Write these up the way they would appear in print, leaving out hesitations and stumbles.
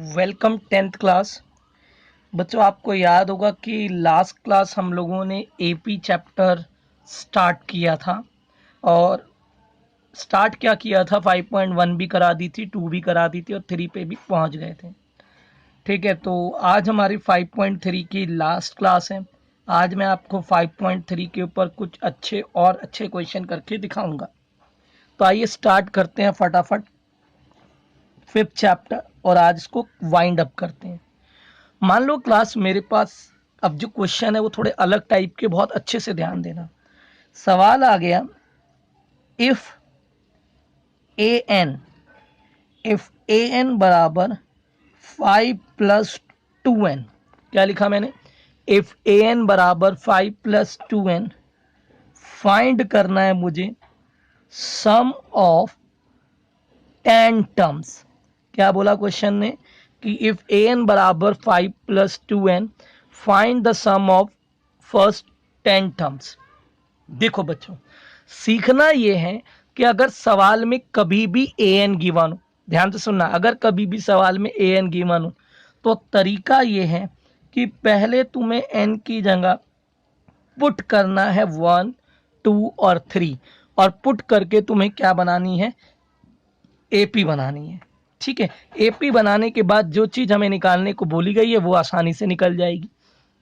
Welcome 10th class. बच्चों, आपको याद होगा कि लास्ट क्लास हम लोगों ने एपी चैप्टर स्टार्ट किया था और स्टार्ट क्या किया था 5.1 भी करा दी थी, 2 भी करा दी थी और 3 पे भी पहुंच गए थे। ठीक है, तो आज हमारी 5.3 की लास्ट क्लास है। आज मैं आपको 5.3 के ऊपर कुछ अच्छे क्वेश्चन करके दिखाऊंगा। तो आइए स्टार्ट करते हैं फटाफट 5th चैप्टर और आज इसको वाइंड अप करते हैं। मान लो क्लास मेरे पास अब जो क्वेश्चन है वो थोड़े अलग टाइप के, बहुत अच्छे से ध्यान देना। सवाल आ गया, इफ ए एन बराबर 5 + 2n। क्या लिखा मैंने? इफ ए एन बराबर 5 + 2n, फाइंड करना है मुझे सम ऑफ 10 टर्म्स। क्या बोला क्वेश्चन ने कि इफ ए एन बराबर 5 + 2n, find the sum of first 10 terms. देखो बच्चों, सीखना यह है कि अगर सवाल में कभी भी ए एन गिवन हो, ध्यान से सुनना, अगर कभी भी सवाल में ए एन गिवन हो तो तरीका यह है कि पहले तुम्हें एन की जगह पुट करना है 1, 2 और 3, और पुट करके तुम्हें क्या बनानी है? एपी बनानी है। ठीक है, एपी बनाने के बाद जो चीज हमें निकालने को बोली गई है वो आसानी से निकल जाएगी।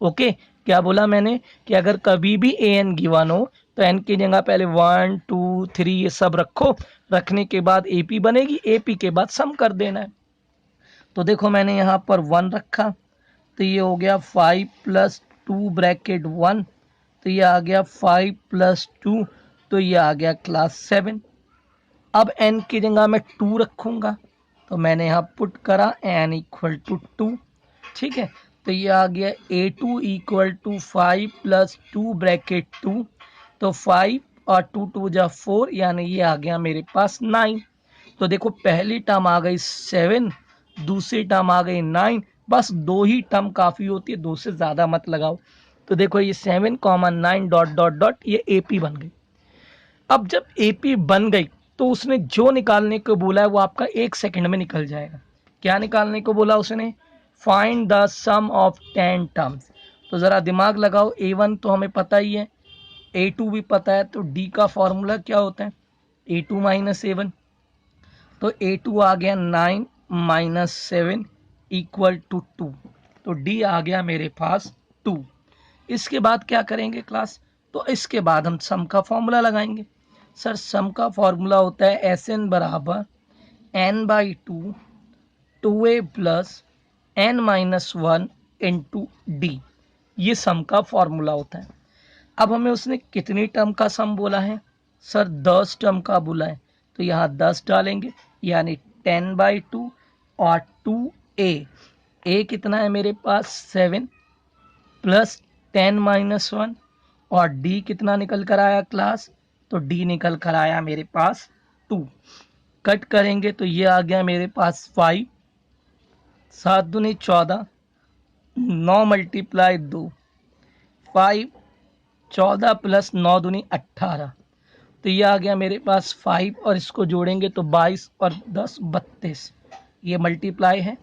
ओके, क्या बोला मैंने कि अगर कभी भी ए एन गिवन हो तो एन की जगह पहले 1, 2, 3 ये सब रखो, रखने के बाद एपी बनेगी, एपी के बाद सम कर देना है। तो देखो मैंने यहाँ पर 1 रखा, तो ये हो गया 5 + 2 (1), तो ये आ गया 5 + 2, तो ये आ गया क्लास 7। अब n की जगह मैं 2 रखूंगा, तो मैंने यहाँ पुट करा n = 2। ठीक है, तो ये आ गया A2 = 5 + 2 (2), तो 5 और 2 2 जा 4, यानी ये आ गया मेरे पास 9। तो देखो पहली टर्म आ गई 7, दूसरी टर्म आ गई 9। बस 2 ही टर्म काफ़ी होती है, 2 से ज़्यादा मत लगाओ। तो देखो ये 7, 9 डॉट डॉट डॉट, ये एपी बन गई। अब जब एपी बन गई तो उसने जो निकालने को बोला है वो आपका 1 सेकंड में निकल जाएगा। क्या निकालने को बोला उसने? Find the sum of 10 terms. तो ज़रा दिमाग लगाओ, A1 तो हमें पता ही है, A2 भी पता है, तो D का फॉर्मूला क्या होता है? A2 - A1। तो A2 आ गया 9 - 7 = 2, तो D आ गया मेरे पास 2। इसके बाद क्या करेंगे क्लास? तो इसके बाद हम सम का फॉर्मूला लगाएंगे। सर, सम का फॉर्मूला होता है Sn बराबर n/2 2a + n-1 × d। ये सम का फॉर्मूला होता है। अब हमें उसने कितनी टर्म का सम बोला है? सर 10 टर्म का बोला है, तो यहाँ 10 डालेंगे, यानी 10/2 और 2a कितना है मेरे पास? 7 + 10-1, और d कितना निकल कर आया क्लास? तो d निकल कर आया मेरे पास 2। कट करेंगे तो ये आ गया मेरे पास 5, 7 दूनी 14, 9 × 2 5, 14 + 9 दूनी 18, तो ये आ गया मेरे पास 5, और इसको जोड़ेंगे तो 22 और 10 32, ये मल्टीप्लाई है,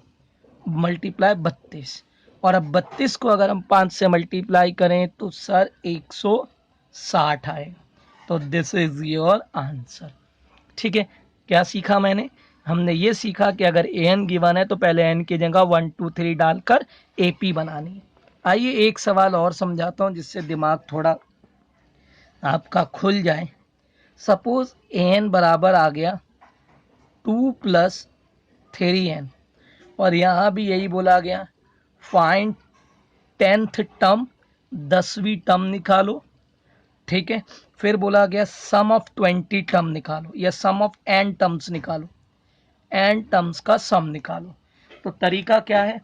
मल्टीप्लाई 32। और अब 32 को अगर हम 5 से मल्टीप्लाई करें तो सर 160 आएगा। तो दिस इज योर आंसर। ठीक है, क्या सीखा मैंने? हमने ये सीखा कि अगर ए एन गिवन है तो पहले एन की जगह 1 2 3 डालकर एपी बनानी है। आइए एक सवाल और समझाता हूँ जिससे दिमाग थोड़ा आपका खुल जाए। सपोज ए एन बराबर आ गया 2 + 3n, और यहाँ भी यही बोला गया फाइंड 10th टर्म, 10वीं टर्म निकालो। ठीक है, फिर बोला गया सम ऑफ 20 टर्म निकालो, या सम ऑफ n टर्म्स निकालो, n टर्म्स का सम निकालो। तो तरीका क्या है?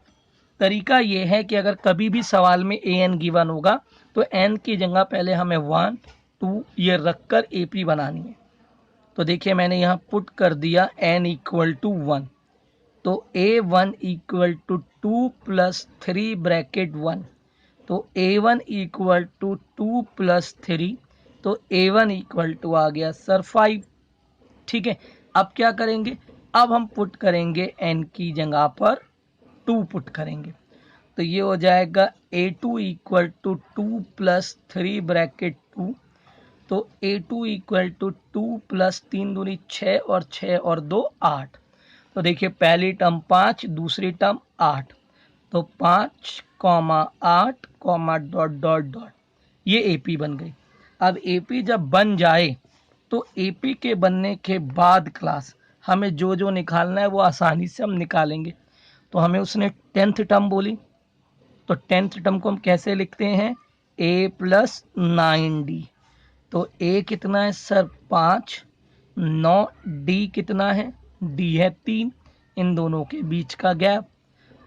तरीका ये है कि अगर कभी भी सवाल में ए एन गिवन होगा तो n की जगह पहले हमें 1 2 ये रखकर एपी बनानी है। तो देखिए मैंने यहाँ पुट कर दिया n = 1, तो A1 = 2 + 3 (1), तो A1 = 2 + 3, तो A1 = आ गया सर 5। ठीक है, अब क्या करेंगे? अब हम पुट करेंगे n की जगह पर 2 पुट करेंगे तो ये हो जाएगा A2 equal to 2 plus 3 bracket 2। तो A2 इक्वल टू 2 प्लस 3 दूनी 6 और 6 और 2 8। तो देखिए पहली टर्म 5, दूसरी टर्म 8, तो 5 comma 8 comma dot dot dot, ये AP बन गई। अब AP जब बन जाए तो AP के बनने के बाद क्लास हमें जो जो निकालना है वो आसानी से हम निकालेंगे। तो हमें उसने 10th टर्म बोली, तो 10th टर्म को हम कैसे लिखते हैं, A प्लस 9D। तो A कितना है सर 5, 9, D कितना है, D है 3, इन दोनों के बीच का गैप,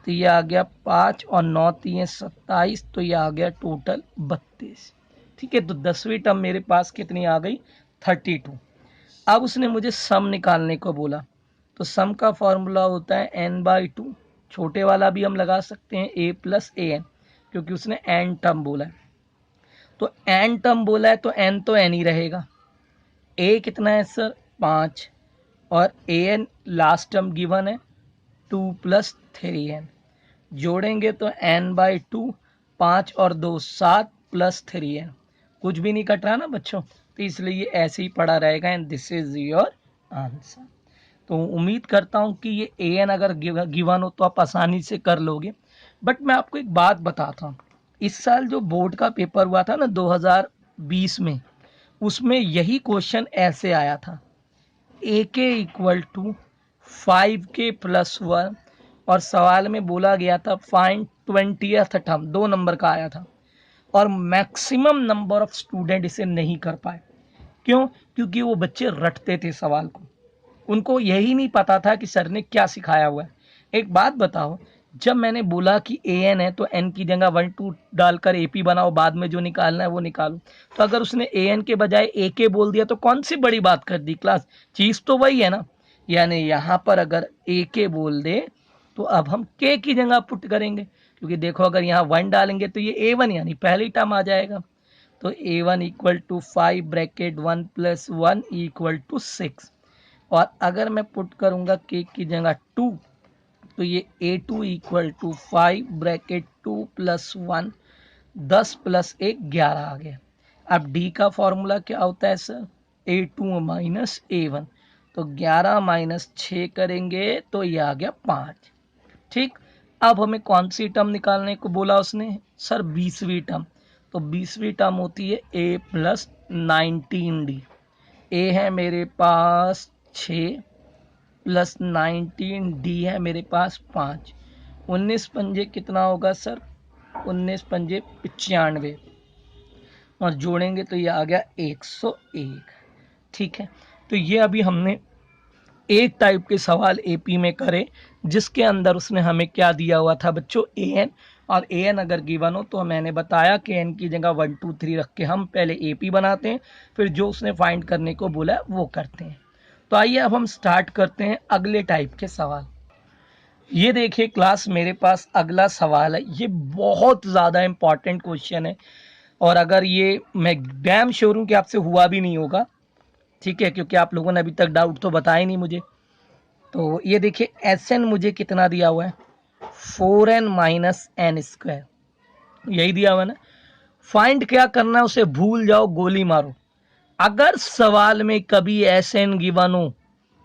तो ये आ गया 5 और 9 3 27, तो ये आ गया टोटल 32। ठीक है, तो 10वीं टर्म मेरे पास कितनी आ गई, 32। अब उसने मुझे सम निकालने को बोला, तो सम का फॉर्मूला होता है n/2। छोटे वाला भी हम लगा सकते हैं a प्लस an, क्योंकि उसने n टर्म बोला है। तो n टर्म बोला है तो n तो n ही रहेगा। a कितना है सर 5, और an लास्ट टर्म गिवन है 2 प्लस 3n, जोड़ेंगे तो n/2, 5 और 2 7 प्लस 3n, कुछ भी नहीं कट रहा ना बच्चों, तो इसलिए ये ऐसे ही पड़ा रहेगा and this is your answer. तो उम्मीद करता हूँ कि ये an अगर गिवन हो तो आप आसानी से कर लोगे। बट मैं आपको एक बात बताता हूँ, इस साल जो बोर्ड का पेपर हुआ था ना 2020 में, उसमें यही क्वेश्चन ऐसे आया था, AK equal to 5K plus 1, और सवाल में बोला गया था फाइंड 20th टर्म, 2 नंबर का आया था, और मैक्सिमम नंबर ऑफ स्टूडेंट इसे नहीं कर पाए। क्यों? क्योंकि वो बच्चे रटते थे सवाल को, उनको यही नहीं पता था कि सर ने क्या सिखाया हुआ है। एक बात बताओ, जब मैंने बोला कि an है तो n की जगह 1 2 डालकर AP बनाओ, बाद में जो निकालना है वो निकालो, तो अगर उसने an के बजाय AK बोल दिया तो कौन सी बड़ी बात कर दी क्लास, चीज़ तो वही है ना। यानी यहाँ पर अगर AK बोल दे तो अब हम K की जगह पुट करेंगे, क्योंकि देखो अगर यहाँ 1 डालेंगे तो ये A1 यानी पहली टर्म आ जाएगा। तो A1 equal to 5 bracket 1 plus 1 equal to 6, और अगर मैं पुट करूंगा K की जगह 2, तो ये A2 equal to 5 bracket 2 plus 1, 10 plus 1 11 आ गया। अब D का फॉर्मूला क्या होता है सर, A2 माइनस A1, तो 11 माइनस 6 करेंगे तो ये आ गया 5। ठीक, अब हमें कौन सी टर्म निकालने को बोला उसने सर, 20वीं टर्म। तो 20वीं टर्म होती है A प्लस 19D। A है मेरे पास 6 प्लस 19D है मेरे पास 5, 19 पंजे कितना होगा सर, 19 पंजे 95, और जोड़ेंगे तो ये आ गया 101। ठीक है, तो ये अभी हमने एक टाइप के सवाल AP में करे, जिसके अंदर उसने हमें क्या दिया हुआ था बच्चों, an, और an अगर गिवन हो तो मैंने बताया कि n की जगह 1 2 3 रख के हम पहले AP बनाते हैं, फिर जो उसने फाइंड करने को बोला है वो करते हैं। तो आइए अब हम स्टार्ट करते हैं अगले टाइप के सवाल। ये देखिए क्लास, मेरे पास अगला सवाल है, ये बहुत ज़्यादा इंपॉर्टेंट क्वेश्चन है, और अगर ये मैं डैम श्योर हूँ कि आपसे हुआ भी नहीं होगा, ठीक है, क्योंकि आप लोगों ने अभी तक डाउट तो बताया नहीं मुझे। तो ये देखिए Sn मुझे कितना दिया हुआ है, 4n माइनस एन स्क्वायर, यही दिया हुआ है ना। फाइंड क्या करना है, उसे भूल जाओ, गोली मारो। अगर सवाल में कभी Sn गिवन हो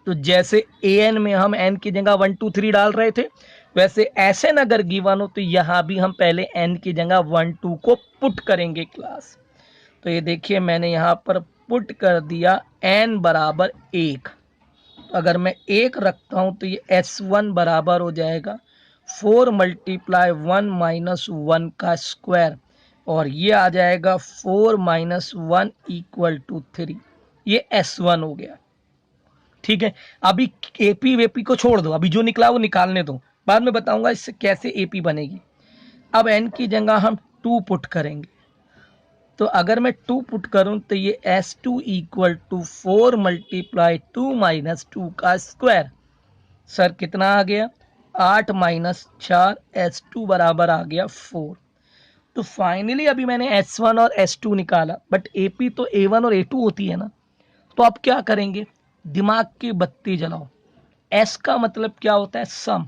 तो जैसे an में हम n की जगह 1 2 3 डाल रहे थे, वैसे Sn अगर गिवन हो तो यहाँ भी हम पहले n की जगह 1 2 को पुट करेंगे क्लास। तो ये देखिए मैंने यहाँ पर पुट कर दिया n बराबर 1। अगर मैं 1 रखता हूँ तो ये S1 बराबर हो जाएगा 4 मल्टीप्लाई 1 माइनस 1 का स्क्वायर, और ये आ जाएगा 4 माइनस 1 इक्वल टू 3, ये S1 हो गया। ठीक है, अभी AP वेपी को छोड़ दो, अभी जो निकला वो निकालने दो, बाद में बताऊंगा इससे कैसे AP बनेगी। अब n की जगह हम 2 पुट करेंगे, तो अगर मैं 2 पुट करूं तो ये S2 equal to 4 multiply 2 minus 2 का स्क्वायर, सर कितना आ गया 8 माइनस 4, S2 बराबर आ गया 4। तो फाइनली अभी मैंने S1 और S2 निकाला, बट AP तो A1 और A2 होती है ना। तो आप क्या करेंगे, दिमाग की बत्ती जलाओ। S का मतलब क्या होता है, सम,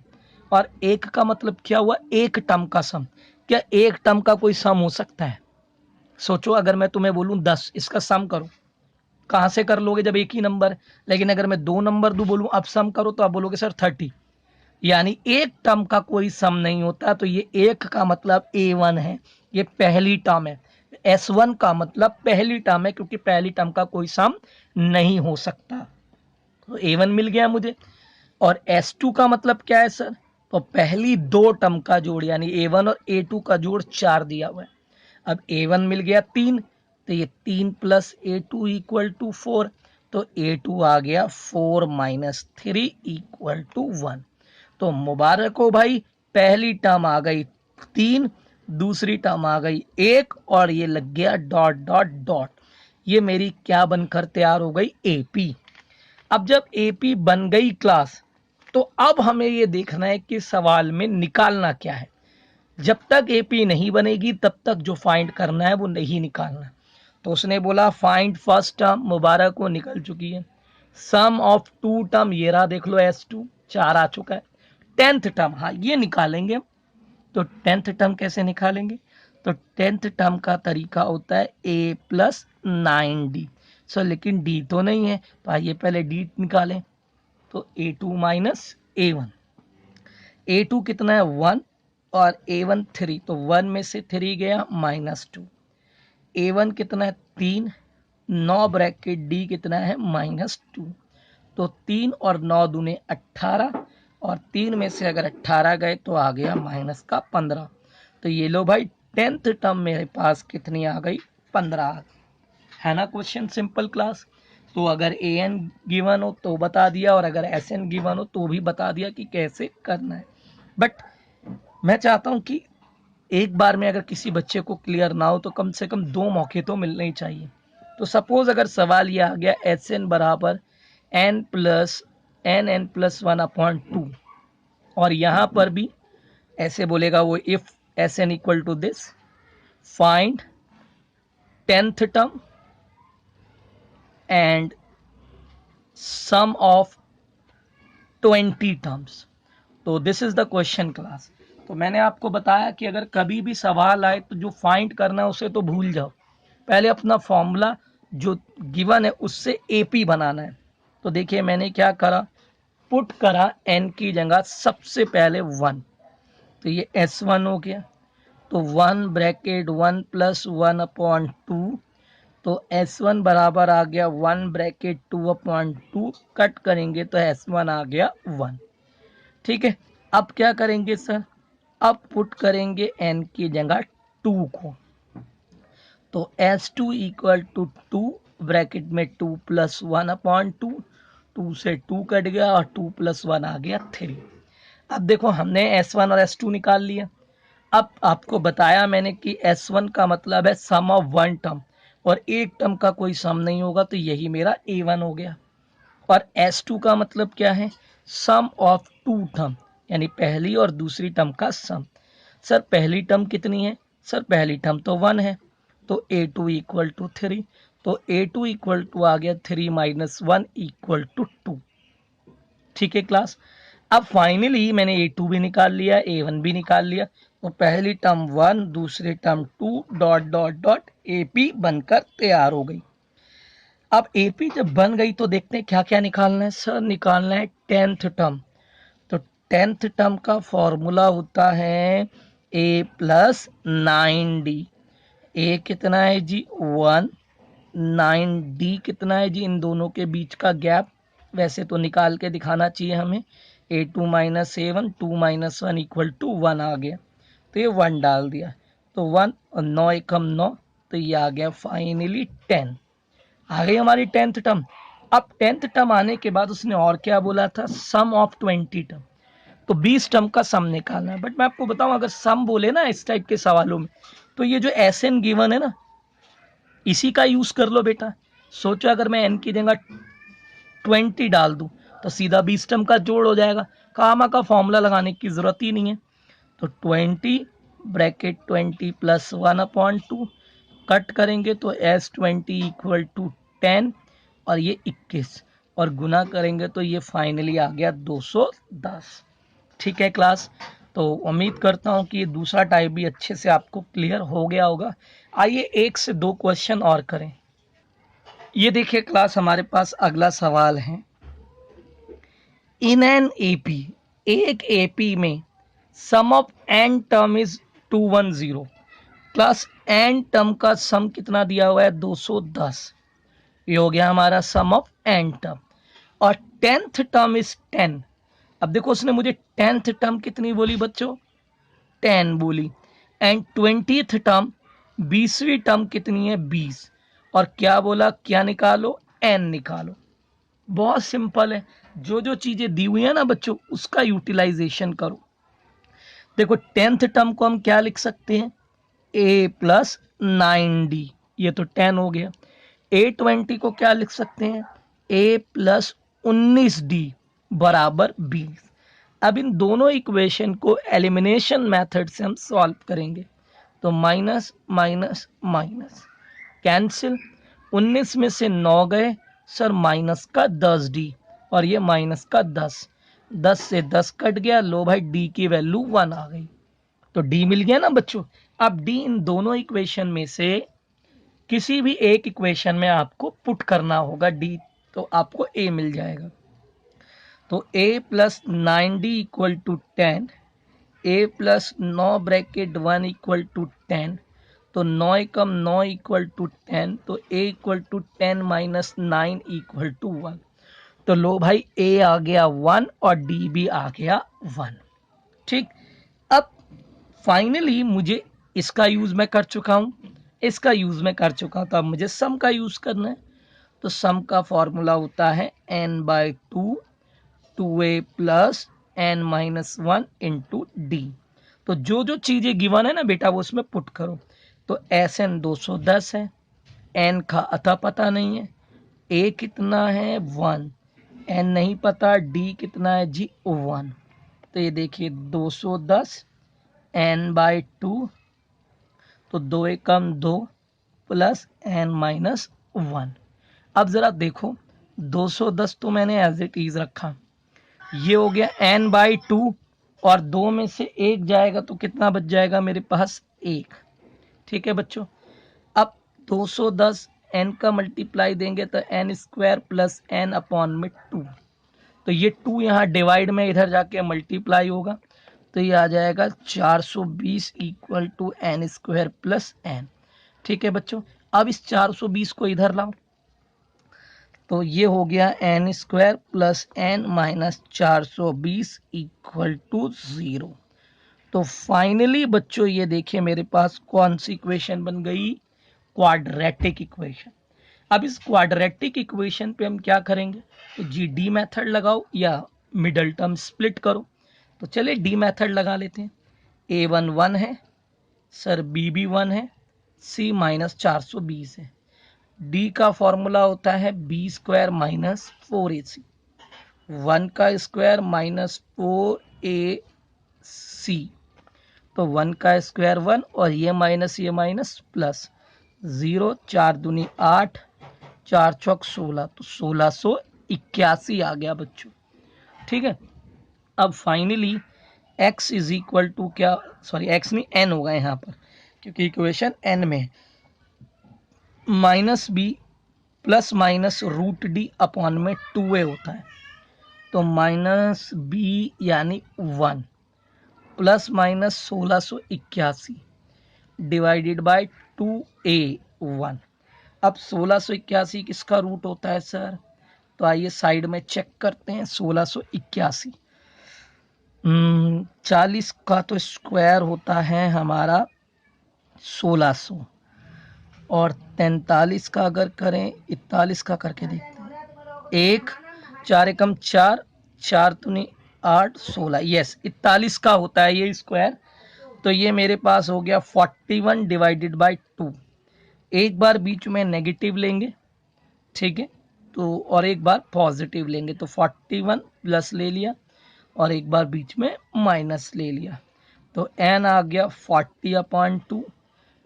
और एक का मतलब क्या हुआ, एक टर्म का सम। क्या एक टर्म का कोई सम हो सकता है? सोचो, अगर मैं तुम्हें बोलूं 10, इसका सम करो, कहां से कर लोगे जब एक ही नंबर है। लेकिन अगर मैं 2 नंबर दूं, बोलूं अब सम करो, तो आप बोलोगे सर 30। यानी एक टर्म का कोई सम नहीं होता। तो ये एक का मतलब A1 है, ये पहली टर्म है। S1 का मतलब पहली टर्म है, क्योंकि पहली टर्म का कोई सम नहीं हो सकता। तो A1 मिल गया मुझे। और S2 का मतलब क्या है सर? तो पहली दो टर्म का जोड़, यानी A1 और A2 का जोड़ 4 दिया हुआ है। अब A1 मिल गया 3, तो ये 3 प्लस A2 इक्वल टू 4। तो A2 आ गया 4 माइनस 3 इक्वल टू 1। तो मुबारक हो भाई, पहली टर्म आ गई 3, दूसरी टर्म आ गई 1, और ये लग गया डॉट डॉट डॉट। ये मेरी क्या बनकर तैयार हो गई, AP। अब जब AP बन गई क्लास, तो अब हमें ये देखना है कि सवाल में निकालना क्या है। जब तक AP नहीं बनेगी तब तक जो फाइंड करना है वो नहीं निकालना। तो उसने बोला फाइंड फर्स्ट टर्म, मुबारक को निकल चुकी है। सम ऑफ टू टर्म, ये रहा देख लो S2, 4 आ चुका है। 10th टर्म, हाँ ये निकालेंगे। तो 10th टर्म कैसे निकालेंगे? तो 10th टर्म का तरीका होता है A प्लस 9D। सर लेकिन D तो नहीं है, तो आइए पहले D निकालें। तो A2 माइनस A1, A2 कितना है 1, और A1 3, तो 1 में से 3 गया -2। A1 कितना है 3, 9 ब्रैकेट D कितना है -2। तो 3 और 9 दूने 18, और 3 में से अगर 18 गए तो आ गया माइनस का 15। तो ये लो भाई 10th टर्म मेरे पास कितनी आ गई, 15। है ना क्वेश्चन सिंपल क्लास। तो अगर AN गिवन हो तो बता दिया, और अगर SN गिवन हो तो भी बता दिया कि कैसे करना है। बट मैं चाहता हूं कि एक बार में अगर किसी बच्चे को क्लियर ना हो तो कम से कम 2 मौके तो मिलने ही चाहिए। तो सपोज अगर सवाल ये आ गया SN बराबर n+1/2, और यहां पर भी ऐसे बोलेगा वो, if SN equal to this, find 10th term and sum of 20 terms. तो this is the question class. तो मैंने आपको बताया कि अगर कभी भी सवाल आए तो जो फाइंड करना है उसे तो भूल जाओ, पहले अपना फॉर्मूला जो गिवन है उससे AP बनाना है। तो देखिए मैंने क्या करा, पुट करा n की जगह सबसे पहले 1, तो ये S1 हो गया। तो 1 ब्रैकेट 1 प्लस 1/2, तो S1 बराबर आ गया 1 ब्रैकेट 2/2, कट करेंगे तो S1 आ गया 1। ठीक है, अब क्या करेंगे सर, अब पुट करेंगे n की जगह 2 को। तो S2 इक्वल टू 2, ब्रैकेट में 2 प्लस 1/2, 2 से 2 कट गया और 2 प्लस 1 आ गया 3। अब देखो हमने S1 और S2 निकाल लिया। अब आपको बताया मैंने कि S1 का मतलब है सम ऑफ वन टर्म, और एक टर्म का कोई सम नहीं होगा, तो यही मेरा A1 हो गया। और S2 का मतलब क्या है, सम ऑफ टू टर्म, यानी पहली और दूसरी टर्म का सम। सर पहली टर्म कितनी है, सर पहली टर्म तो 1 है, तो A2 इक्वल टू 3। तो A2 इक्वल टू आ गया 3 माइनस 1 इक्वल टू 2। ठीक है क्लास। अब फाइनली मैंने A2 भी निकाल लिया, A1 भी निकाल लिया। तो पहली टर्म 1, दूसरी term 2, dot dot dot AP बनकर तैयार हो गई। अब AP जब बन गई तो देखते हैं क्या क्या निकालना है। सर निकालना है 10th टर्म। तो 10th टर्म का फॉर्मूला होता है A प्लस 9D। A कितना है जी 1, 9D कितना है जी, इन दोनों के बीच का गैप वैसे तो निकाल के दिखाना चाहिए हमें। A2 minus A1, 2 minus 1 equal to 1 आ गया, तो ये 1 डाल दिया, तो 1 और 9 एकम 9, तो ये आ गया फाइनली 10। आ गई हमारी 10th टर्म। अब 10th टर्म आने के बाद उसने और क्या बोला था, सम ऑफ 20 टर्म। तो 20 टर्म का सम निकालना है। बट मैं आपको बताऊं, अगर सम बोले ना इस टाइप के सवालों में, तो ये जो SN गिवन है ना, इसी का यूज कर लो बेटा। सोचो अगर मैं n की जगह 20 डाल दूं तो सीधा 20 टर्म का जोड़ हो जाएगा, कामा का फॉर्मूला लगाने की जरूरत ही नहीं है। तो 20 ब्रैकेट 20 प्लस 1/2, कट करेंगे तो S20 इक्वल टू 10, और ये 21, और गुना करेंगे तो ये फाइनली आ गया 210। ठीक है क्लास। तो उम्मीद करता हूँ कि ये दूसरा टाइप भी अच्छे से आपको क्लियर हो गया होगा। आइए एक से दो क्वेश्चन और करें। ये देखिए क्लास, हमारे पास अगला सवाल है। इन एन एपी, एक एपी में sum of N term is 210। Class N term का सम कितना दिया हुआ है? 210। ये हो गया हमारा सम ऑफ एन टर्म। और टेंथ टर्म इज 10। अब देखो उसने मुझे टेंथ टर्म कितनी बोली बच्चों? 10 बोली। एंड 20th टर्म, 20वीं टर्म कितनी है? 20। और क्या बोला? क्या निकालो? एन निकालो। बहुत सिंपल है। जो जो चीजें दी हुई है ना बच्चों, उसका यूटिलाइजेशन करो। देखो टेंथ टर्म को हम क्या लिख सकते हैं? ए प्लस 9d, ये तो 10 हो गया। A20 को क्या लिख सकते हैं? a प्लस 19d बराबर 20। अब इन दोनों इक्वेशन को एलिमिनेशन मेथड से हम सॉल्व करेंगे। तो माइनस माइनस माइनस कैंसिल। 19 में से 9 गए सर, माइनस का 10d, और ये माइनस का 10। 10 से 10 कट गया, लो भाई d की वैल्यू 1 आ गई। तो d मिल गया ना बच्चों। अब d इन दोनों इक्वेशन में से किसी भी एक इक्वेशन में आपको पुट करना होगा d, तो आपको a मिल जाएगा। तो a plus 9d equal to 10, a plus 9 bracket 1 equal to 10। तो 9 एकम 9 इक्वल टू 10, तो a equal to 10 minus 9 equal to 1। तो लो भाई a आ गया 1 और d भी आ गया 1। ठीक। अब फाइनली मुझे इसका यूज मैं कर चुका हूं, इसका यूज मैं कर चुका, तो अब मुझे सम का यूज करना है। तो सम का फॉर्मूला होता है n/2 2a plus n minus 1 into D. तो जो जो चीजें गिवन है ना बेटा, वो उसमें पुट करो। तो SN 210 है, n का अता पता नहीं है, a कितना है 1, n नहीं पता, d कितना है जी 1। तो ये देखिए 210 n/2, तो 2 एकम 2 प्लस n माइनस 1। अब जरा देखो 210 तो मैंने एज इट इज रखा, ये हो गया n/2, और 2 में से 1 जाएगा तो कितना बच जाएगा मेरे पास? 1। ठीक है बच्चों। अब 210 n का मल्टीप्लाई देंगे तो n square plus n upon में 2। तो ये 2 यहाँ डिवाइड में इधर जाके मल्टीप्लाई होगा, तो ये आ जाएगा 420 equal to n square plus n। ठीक है बच्चों। अब इस 420 को इधर लाओ, तो ये हो गया n square plus n minus 420 equal to 0। तो फाइनली बच्चों ये देखिए मेरे पास कौन सी इक्वेशन बन गई? Quadratic equation. अब इस क्वाड्रेटिक इक्वेशन पे हम क्या करेंगे? तो जी डी मेथड लगाओ या मिडल टर्म स्प्लिट करो। तो चलिए डी मेथड लगा लेते हैं। A1 1 है सर, बी भी 1 है, सी माइनस 420 है। डी का फॉर्मूला होता है बी स्क्वायर माइनस 4ac, 1 का स्क्वायर माइनस 4ac। तो 1 का स्क्वायर 1, और ये माइनस प्लस 0, 4 दूनी 8, 4 चौक 16, तो 1681 आ गया बच्चों। ठीक है। अब finally x is equal to क्या, सॉरी x नहीं n होगा यहाँ पर, क्योंकि इक्वेशन n में minus b plus minus root d upon में 2a होता है। तो माइनस बी यानी 1 plus minus 1681 divided by 2a1। अब 1681 किसका रूट होता है सर? तो आइए साइड में चेक करते हैं। 1681 40 का तो स्क्वायर होता है हमारा 1600, और 43 का अगर करें, 41 का करके देखते हैं। 1 4 एकम 4, 4 दूनी 8, 16, यस 41 का होता है ये स्क्वायर। तो ये मेरे पास हो गया 41 डिवाइडेड बाय 2। एक बार बीच में नेगेटिव लेंगे, ठीक है, तो और एक बार पॉजिटिव लेंगे, तो 41 प्लस ले लिया और एक बार बीच में माइनस ले लिया। तो n आ गया 40/2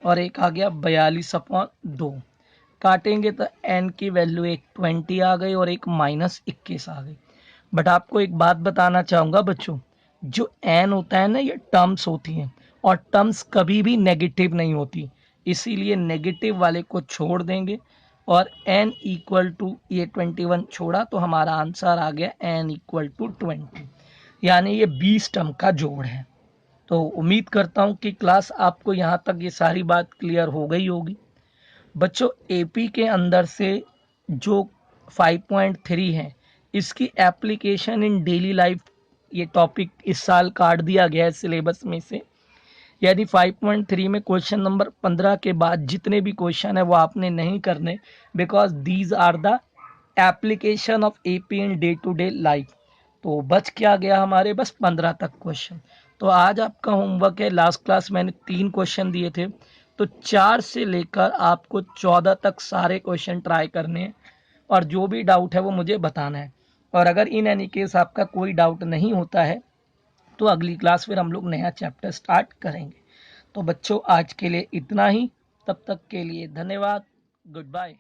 और एक आ गया 42/2। काटेंगे तो n की वैल्यू एक 20 आ गई और एक -21 आ गई। बट आपको एक बात बताना चाहूँगा बच्चों, जो एन होता है ना, ये टर्म्स होती हैं और टर्म्स कभी भी नेगेटिव नहीं होती, इसीलिए नेगेटिव वाले को छोड़ देंगे और n इक्वल टू ये 21 छोड़ा तो हमारा आंसर आ गया n इक्वल टू 20, यानी ये 20 टर्म का जोड़ है। तो उम्मीद करता हूँ कि क्लास आपको यहाँ तक ये सारी बात क्लियर हो गई होगी। बच्चों एपी के अंदर से जो 5.3 है इसकी एप्लीकेशन इन डेली लाइफ, ये टॉपिक इस साल काट दिया गया है सिलेबस में से। यदि 5.3 में क्वेश्चन नंबर 15 के बाद जितने भी क्वेश्चन है वो आपने नहीं करने, because these are the application of AP in day to day life. तो बच क्या गया हमारे बस 15 तक क्वेश्चन। तो आज आपका होमवर्क है, लास्ट क्लास मैंने 3 क्वेश्चन दिए थे, तो 4 से लेकर आपको 14 तक सारे क्वेश्चन ट्राई करने हैं और जो भी डाउट है वो मुझे बताना है। और अगर इन एनी केस आपका कोई डाउट नहीं होता है तो अगली क्लास फिर हम लोग नया चैप्टर स्टार्ट करेंगे। तो बच्चों आज के लिए इतना ही, तब तक के लिए धन्यवाद, गुड बाय।